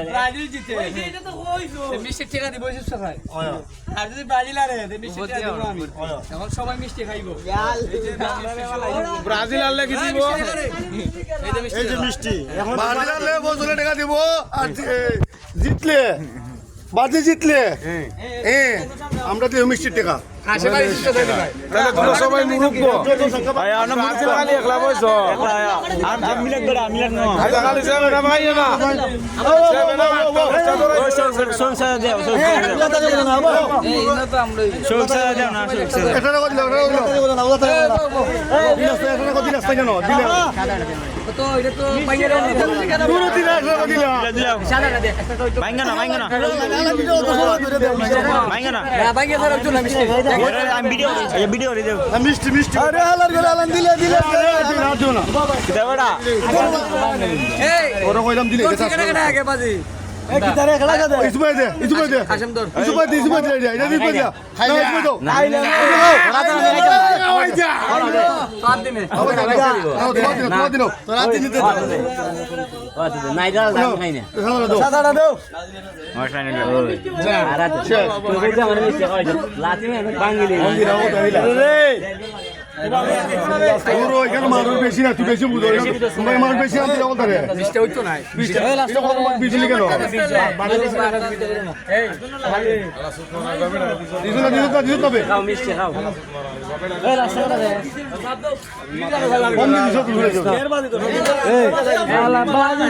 Brazil জিতে মিষ্টি টেকা দিব সবাই আর যদি ব্রাজিল আরে মিষ্টি টেকা দিব আমি এখন সবাই মিষ্টি খাইবো ব্রাজিল আনলে কি দিব এই যে মিষ্টি এখন ব্রাজিল আনলে বজলে টাকা দিব আর জিতলে ব্রাজিল জিতলে আমরা দিও মিষ্টির টাকা তাহলে তোমরা সবাই মুরুব্ব ভাই আমরা মুরুব্ব খালি একলা বসো আমি মিলাক করে আমি মিলাক না খালি যাবে না ভাই না যাবে না ওই সংসার দাও এই না তো আমরা সংসার দাও না সংসার এটা না দিলে দিলে তো এটা তো বাইরে পুরো দিলে সাদা দে মাইঙ্গা না মাইঙ্গা না মাইঙ্গা না বাইরে ধরে একটু না মিষ্টি আমি ভিডিও রে দেব মিষ্টি মিষ্টি আরে হালার করে আলান দিলে রাজু না দেবড়া এই ওরা কইলাম দিলে কেটে আগে বাজি এই কি তারে খেলা দে ইসুবাই দে কাশেম দর ইসুবাই দে এটা দিবে দে খাইলে ওই যা সাত দিনে তোরা দিন দিতে নাই দাও খাই না সাদাটা দাও মশলা নিল আর তো কইতে আমার মিষ্টি খাই লাতি আমি বাঙ্গিলি পুরো এখানে মানুষ বেশি না তুই বেশি বুঝো তোমার মানুষ বেশি না তুই বলতে রে মিষ্টি হইতো না বিজলি কেন এই দিছো তবে খাও মিষ্টি খাও এই রাস্তা দে কম দিছো তুই ঘুরে যাও এই আলা বাজি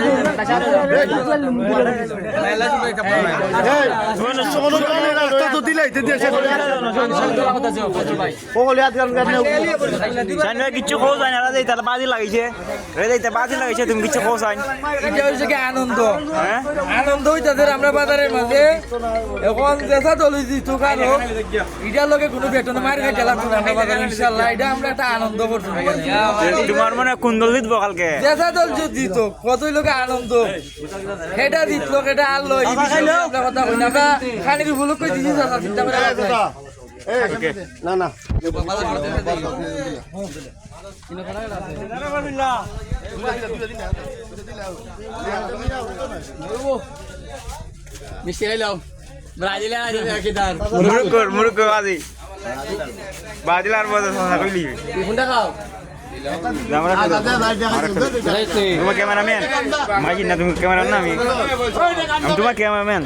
রাস্তা তো দিলাইতে দিয়েছে ওগলে আজ গান গানে জানবে কিছু খাও যায় না রে তাহলে বাজি লাগাইছে রে দিতে বাজি লাগাইছে তুমি কিছু খাও যায় এটা হইছে কি আনন্দ হ্যাঁ আনন্দ হইতাছে আমরা বাজারের মাঝে এখন যেসা দলি দিতো কারো এটার লগে কোনো বেতন মার খাইতে লাগতো না আমরা বাজারে ইনশাআল্লাহ এটা আমরা একটা আনন্দ করছি তোমার মনে কুন্দল দিত কালকে যেসা দল যদি দিত কতই লোকে আনন্দ সেটা দিত এটা আনলো এই বিষয়ে আমরা কথা কই না আমরা খানির ভুল কই দিছি দাদা চিন্তা করে না না মিষ্টি খাইলাম ব্রাজিলে আগে কিদার মুরুক বাজি বাজি আর বড় কথা কইলি কোনটা খাও আমরা তোমার ক্যামেরাম্যান মাইকি না তুমি ক্যামেরা না আমি তোমার ক্যামেরাম্যান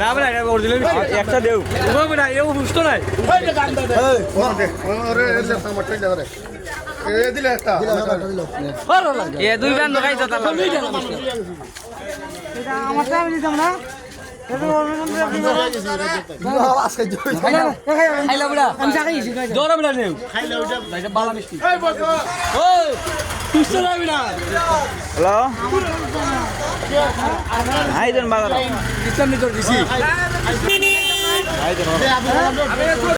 না বলা এটা অরিজিনাল একটা দেও তোমার বলা এও বুঝতো না ওরে এসে সামর্থ্য দেবে এ দিলে একটা এ দুই গান লাগাইছো তাহলে এটা আমার ফ্যামিলি তোমরা খাইলা বুড়া আমি চাকাই জোরে বুড়া নেও খাইলা ওইটা এটা বালা মিষ্টি ওই তুই রাবি না হ্যালো হাইজন বাজার ইসলাম নিতর দিছি হাইজন